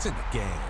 in the game.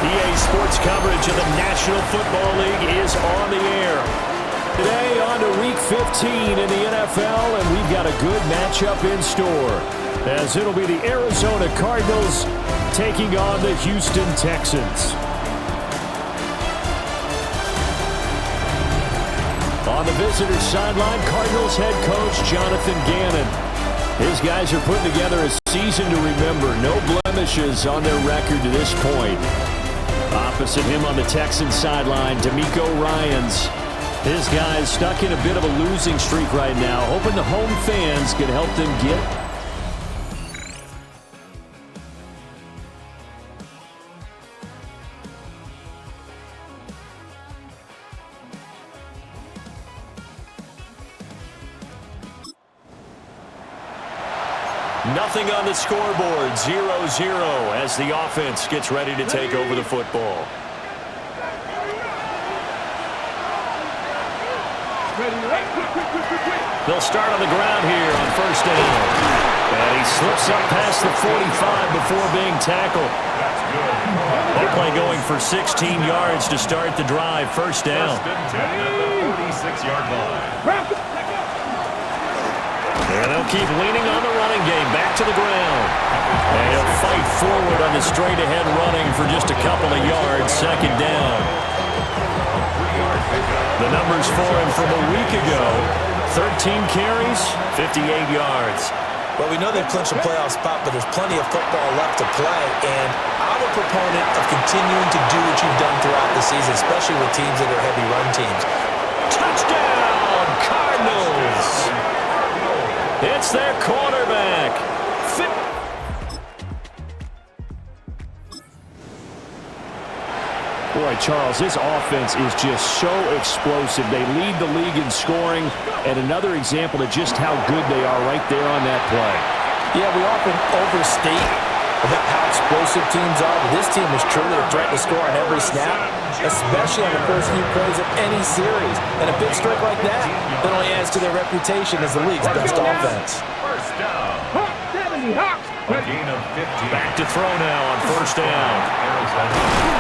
EA Sports coverage of the National Football League is on the air. Today on to Week 15 in the NFL, and we've got a good matchup in store, as it'll be the Arizona Cardinals taking on the Houston Texans. On the visitor's sideline, Cardinals head coach Jonathan Gannon. His guys are putting together a season to remember. No blemishes on their record to this point. Opposite him on the Texans sideline, DeMeco Ryans. His guys stuck in a bit of a losing streak right now, hoping the home fans can help them get nothing on the scoreboard, 0-0 as the offense gets ready to take over the football. They'll start on the ground here on first down. And he slips up past the 45 before being tackled. That play going for 16 yards to start the drive. First down. First and 10 at the 46-yard line. And they'll keep leaning on the running game. Back to the ground. And he'll fight forward on the straight-ahead running for just a couple of yards. Second down. The numbers for him from a week ago. 13 carries, 58 yards. Well, we know they've clinched a playoff spot, but there's plenty of football left to play. And I'm a proponent of continuing to do what you've done throughout the season, especially with teams that are heavy run teams. Touchdown, Cardinals! It's their quarterback. Boy, Charles, this offense is just so explosive. They lead the league in scoring, and another example of just how good they are right there on that play. Yeah, we often overstate about how explosive teams are, but this team is truly a threat to score on every snap, especially on the first few plays of any series. And a big strike like that only adds to their reputation as the league's best offense. First down. A gain of 15. Back to throw now on first down.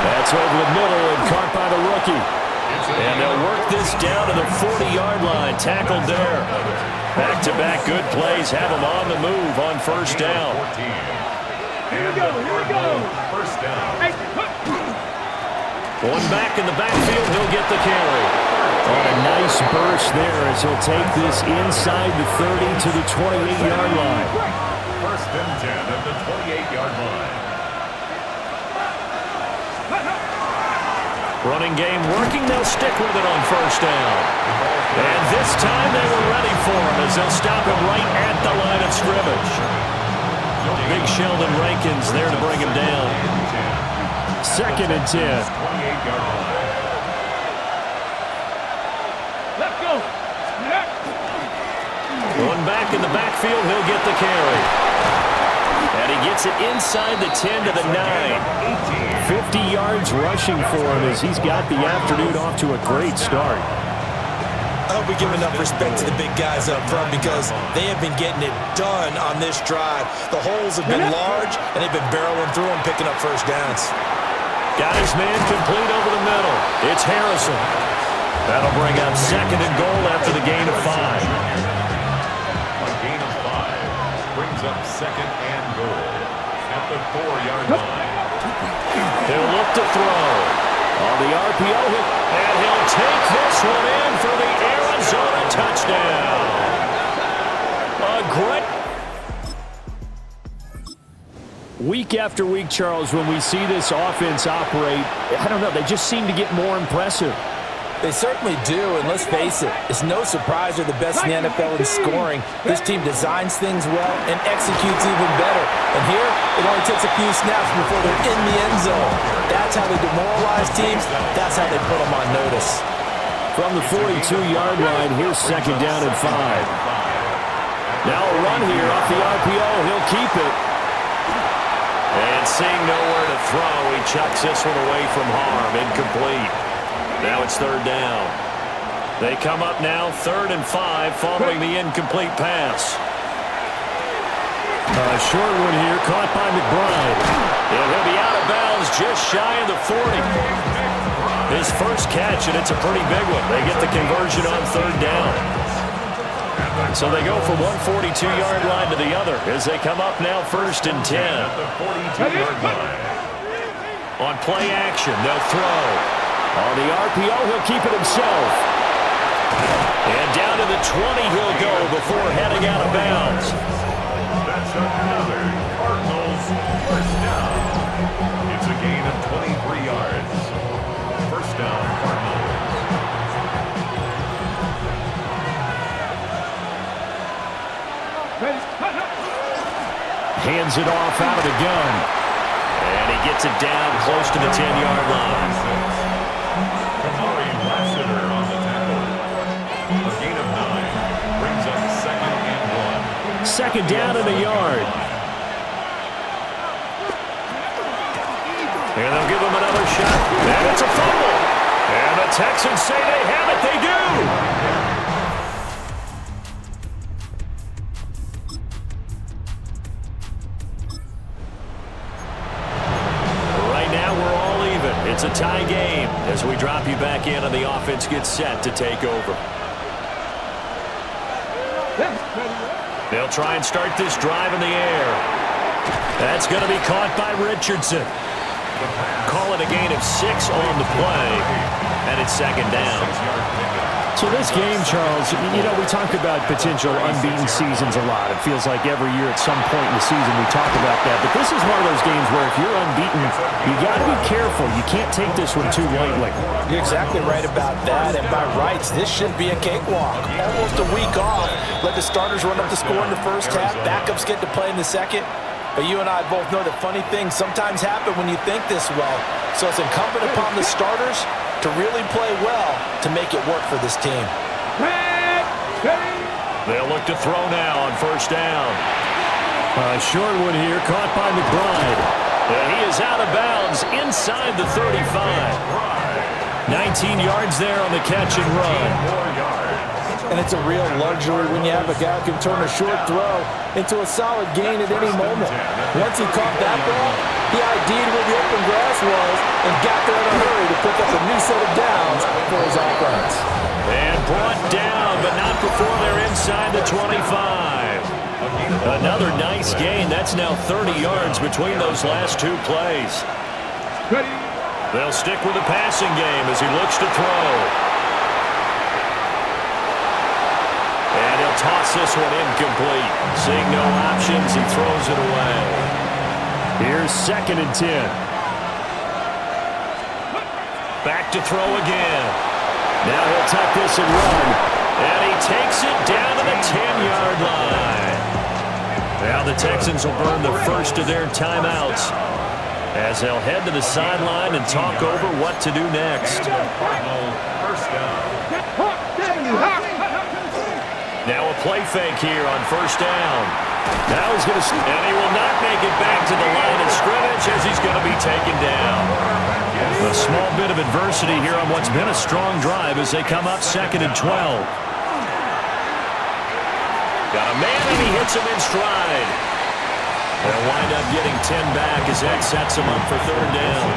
That's over the middle and caught by the rookie. And they'll work this down to the 40-yard line. Tackled there. Back-to-back good plays have them on the move on first down. Here we go. First down. One back in the backfield, he'll get the carry. On a nice burst there as he'll take this inside the 30 to the 28-yard line. First and 10 at the 28-yard line. Running game working, they'll stick with it on first down. And this time they were ready for him as they'll stop him right at the line of scrimmage. Big Sheldon Rankins there to bring him down. Second and 10. 28-yard line. Let's go. One back in the backfield, he'll get the carry. And he gets it inside the 10 to the 9. 50 yards rushing for him as he's got the afternoon off to a great start. I hope we give enough respect to the big guys up front because they have been getting it done on this drive. The holes have been large, and they've been barreling through them, picking up first downs. Got his man complete over the middle. It's Harrison. That'll bring up 2nd and goal after the gain of 5. A gain of 5 brings up 2nd and goal at the 4-yard line. He'll look to throw. On the RPO, and he'll take this one in for the Arizona touchdown. A great... Week after week, Charles, when we see this offense operate, I don't know, they just seem to get more impressive. They certainly do, and let's face it, it's no surprise they're the best in the NFL in scoring. This team designs things well and executes even better. And here, it only takes a few snaps before they're in the end zone. That's how they demoralize teams. That's how they put them on notice. From the 42-yard line, here's 2nd down and 5. Now a run here off the RPO. He'll keep it. And seeing nowhere to throw, he chucks this one away from harm. Incomplete. Now it's 3rd down. They come up now 3rd and 5 following the incomplete pass. A short one here caught by McBride. And he'll be out of bounds just shy of the 40. His first catch, and it's a pretty big one. They get the conversion on 3rd down. So they go from one 42-yard line to the other as they come up now 1st and 10. At the 42-yard line. On play action, they'll throw. On the RPO, he'll keep it himself. And down to the 20 he'll go before heading out of bounds. That's another Cardinals first down. It's a gain of 23 yards. First down, Cardinals. Hands it off out of the gun. And he gets it down close to the 10-yard line. On the tackle. A gain of 9 brings up 2nd and 1. 2nd down and a yard. And they'll give him another shot. And it's a fumble. And the Texans say they have it. They do. Right now we're all even. It's a tie game as we drop you back in and the offense gets set to take over. They'll try and start this drive in the air. That's going to be caught by Richardson. Call it a gain of 6 on the play, and it's 2nd down. So this game, Charles, you know, we talk about potential unbeaten seasons a lot. It feels like every year at some point in the season we talk about that. But this is one of those games where if you're unbeaten, you got to be careful. You can't take this one too lightly. You're exactly right about that, and by rights, this should be a cakewalk. Almost a week off. Let the starters run up the score in the first half. Backups get to play in the second. But you and I both know that funny things sometimes happen when you think this well. So it's incumbent upon the starters to really play well to make it work for this team. They'll look to throw now on 1st down. A short one here caught by McBride. And he is out of bounds inside the 35. 19 yards there on the catch and run. And it's a real luxury when you have a guy who can turn a short throw into a solid gain at any moment. Once he caught that ball, he ID'd where the open grass was and got there in a hurry to pick up a new set of downs for his offense. And brought down, but not before they're inside the 25. Another nice gain. That's now 30 yards between those last 2 plays. They'll stick with the passing game as he looks to throw. And he'll toss this one incomplete. Seeing no options, he throws it away. Here's 2nd and 10. Back to throw again. Now he'll tuck this and run. And he takes it down to the 10-yard line. Now the Texans will burn the first of their timeouts as they'll head to the sideline and talk over what to do next. Now a play fake here on 1st down. Now he's going to... And he will not make it back to the line of scrimmage as he's going to be taken down. A small bit of adversity here on what's been a strong drive as they come up 2nd and 12. Got a man and he hits him in stride. They'll wind up getting 10 back as that sets him up for 3rd down.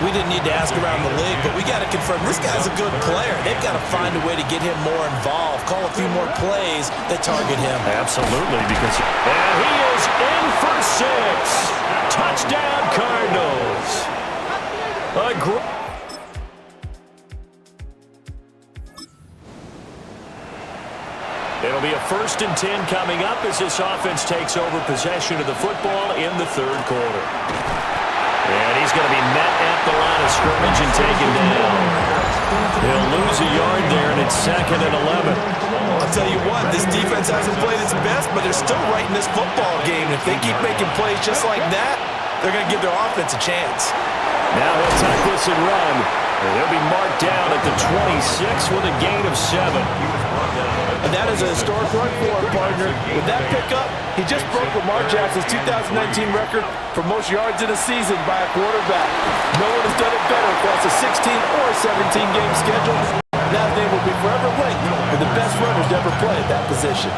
We didn't need to ask around the league, but we got to confirm this guy's a good player. They've got to find a way to get him more involved, call a few more plays that target him. Absolutely, because... And he is in for 6. Touchdown, Cardinals. It'll be a 1st and 10 coming up as this offense takes over possession of the football in the 3rd quarter. And he's going to be met at the line of scrimmage and taken down. He'll lose a yard there, and it's 2nd and 11. I'll tell you what, this defense hasn't played its best, but they're still right in this football game. If they keep making plays just like that, they're going to give their offense a chance. Now he'll tuck this and run. And he'll be marked down at the 26 with a gain of 7. And that is a historic run for him, partner. With that pickup, he just broke Lamar Jackson's 2019 record for most yards in a season by a quarterback. No one has done it better across a 16 or 17-game schedule. Now his name will be forever linked with the best runners to ever play at that position.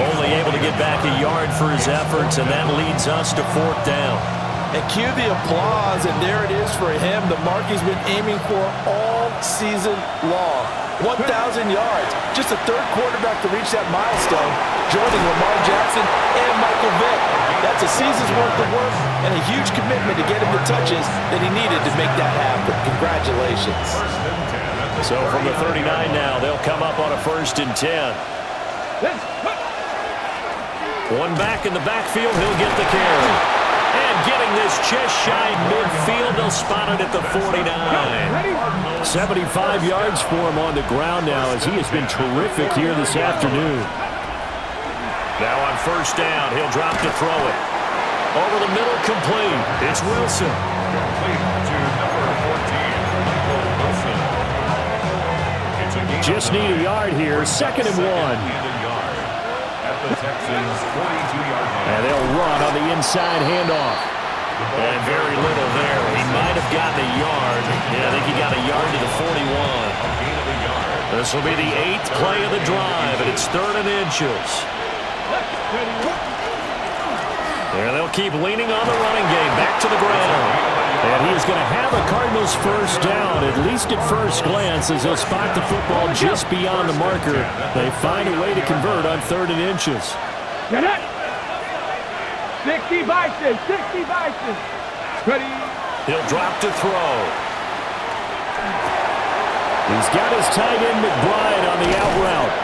Only able to get back a yard for his efforts, and that leads us to 4th down. And cue the applause, and there it is for him, the mark he's been aiming for all season long. 1,000 yards. Just the 3rd quarterback to reach that milestone, joining Lamar Jackson and Michael Vick. That's a season's worth of work and a huge commitment to get him the touches that he needed to make that happen. Congratulations. So from the 39 now, they'll come up on a 1st and 10. One back in the backfield, he'll get the carry. And getting this just shy midfield, they'll spot it at the 49. 75 yards for him on the ground now as he has been terrific here this afternoon. Now on 1st down, he'll drop to throw it. Over the middle, complete. It's Wilson. Complete to number 14, Michael Wilson. It's a gain Just need a yard here, 2nd and 1. At the Texans' 42-yard line. And they'll run on the inside handoff. And very little there. He might have gotten a yard. Yeah, I think he got a yard to the 41. A gain of a yard. This will be the 8th play of the drive, and it's 3rd and inches. There, they'll keep leaning on the running game. Back to the ground. And he is going to have a Cardinals 1st down, at least at first glance, as they'll spot the football just beyond the marker. They find a way to convert on 3rd and inches. Get it! 60 Bison, 60 Bison. Ready? He'll drop to throw. He's got his tight end McBride on the out route.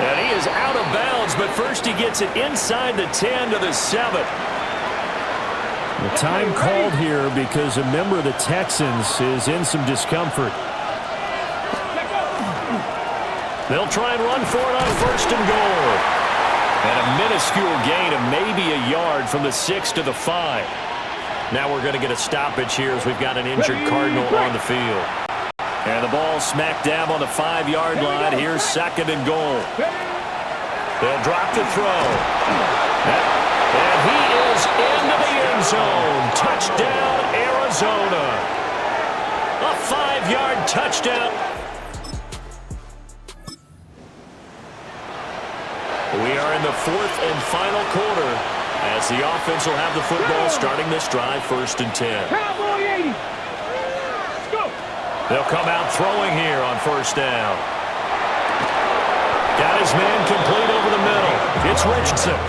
And he is out of bounds, but first he gets it inside the 10 to the 7. The time called here because a member of the Texans is in some discomfort. They'll try and run for it on 1st and goal. And a minuscule gain of maybe a yard from the 6 to the 5. Now we're going to get a stoppage here as we've got an injured Cardinal on the field. And the ball smack dab on the 5-yard line. Here's 2nd and goal. They'll drop to throw. And he is into the end zone. Touchdown, Arizona. A 5-yard touchdown. We are in the 4th and final quarter as the offense will have the football starting this drive 1st and 10. Cowboy 80. Go. They'll come out throwing here on 1st down. Got his man complete over the middle. It's Richardson.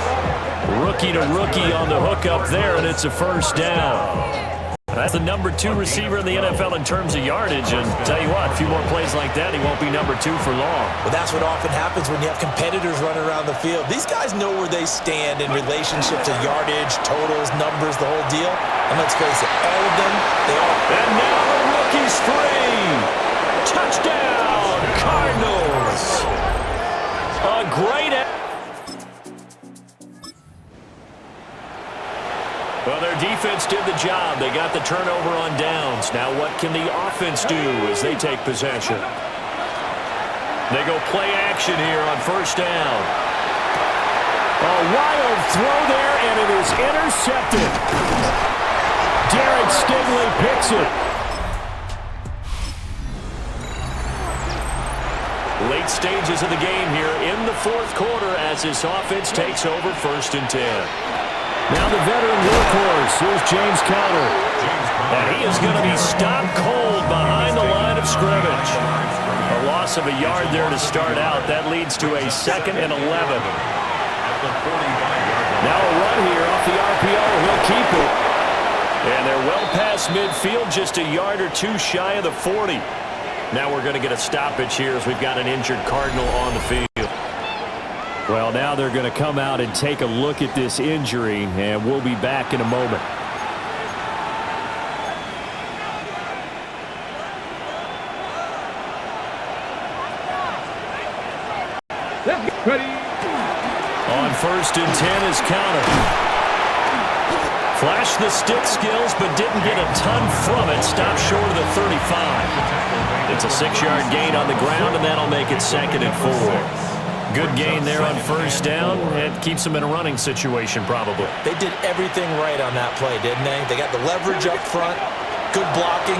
Rookie to rookie on the hook up there, and it's a 1st down. That's the number 2 receiver in the NFL in terms of yardage, and tell you what, a few more plays like that, he won't be number 2 for long. Well, that's what often happens when you have competitors running around the field. These guys know where they stand in relationship to yardage, totals, numbers, the whole deal. And let's face it, all of them, they all... And now the rookie's 3. Touchdown, Cardinals. A great... Well, their defense did the job. They got the turnover on downs. Now what can the offense do as they take possession? They go play action here on 1st down. Oh, wild throw there, and it is intercepted. Derek Stingley picks it. Late stages of the game here in the fourth quarter as this offense takes over 1st and 10. Now the veteran workhorse. Here's James Conner. And he is going to be stopped cold behind the line of scrimmage. A loss of a yard there to start out. That leads to a 2nd and 11. Now a run here off the RPO. He'll keep it. And they're well past midfield, just a yard or two shy of the 40. Now we're going to get a stoppage here as we've got an injured Cardinal on the field. Well, now they're going to come out and take a look at this injury, and we'll be back in a moment. Ready. On 1st and 10 is Conner. Flashed the stick skills, but didn't get a ton from it. Stopped short of the 35. It's a 6-yard gain on the ground, and that'll make it 2nd and 4. Good gain there on 1st down. It keeps them in a running situation, probably. They did everything right on that play, didn't they? They got the leverage up front, good blocking,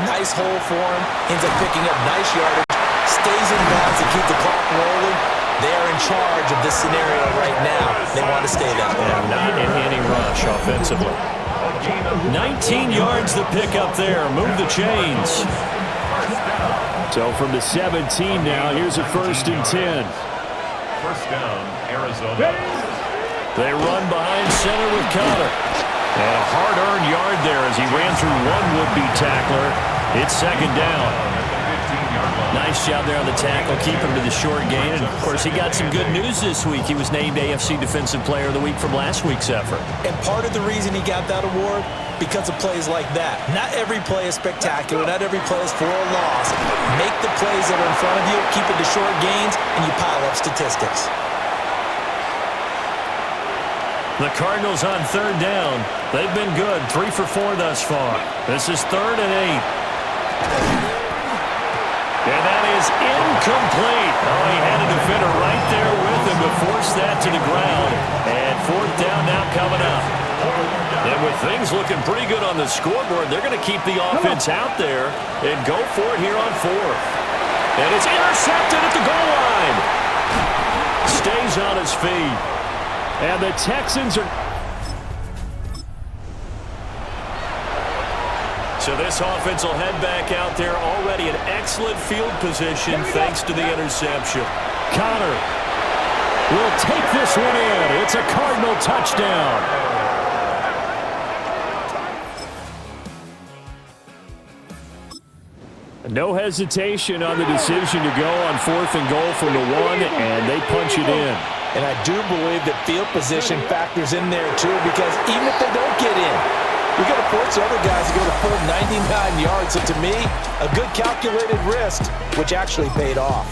nice hole for him, ends up picking up nice yardage, stays in bounds to keep the clock rolling. They are in charge of this scenario right now. They want to stay that way. And not in any rush offensively. 19 yards the pick up there. Move the chains. So from the 17 now, here's a 1st and 10. 1st down, Arizona. They run behind center with Conner. And a hard-earned yard there as he ran through one would-be tackler. It's 2nd down. Nice job there on the tackle, keep him to the short gain. And, of course, he got some good news this week. He was named AFC Defensive Player of the Week from last week's effort. And part of the reason he got that award, because of plays like that. Not every play is spectacular. Not every play is for a loss. Make the plays that are in front of you, keep it to short gains, and you pile up statistics. The Cardinals on 3rd down. They've been good, 3 for 4 thus far. This is 3rd and 8. And that is incomplete. Oh, he had a defender right there with him to force that to the ground. And 4th down now coming up. And with things looking pretty good on the scoreboard, they're going to keep the offense out there and go for it here on 4th. And it's intercepted at the goal line. Stays on his feet. And the Texans are... So this offense will head back out there, already in excellent field position thanks to the interception. Conner will take this one in. It's a Cardinal touchdown. No hesitation on the decision to go on 4th and goal from the 1, and they punch it in. And I do believe that field position factors in there too, because even if they don't get in, you're going to force the other guys to go to full 99 yards. So to me, a good calculated risk, which actually paid off.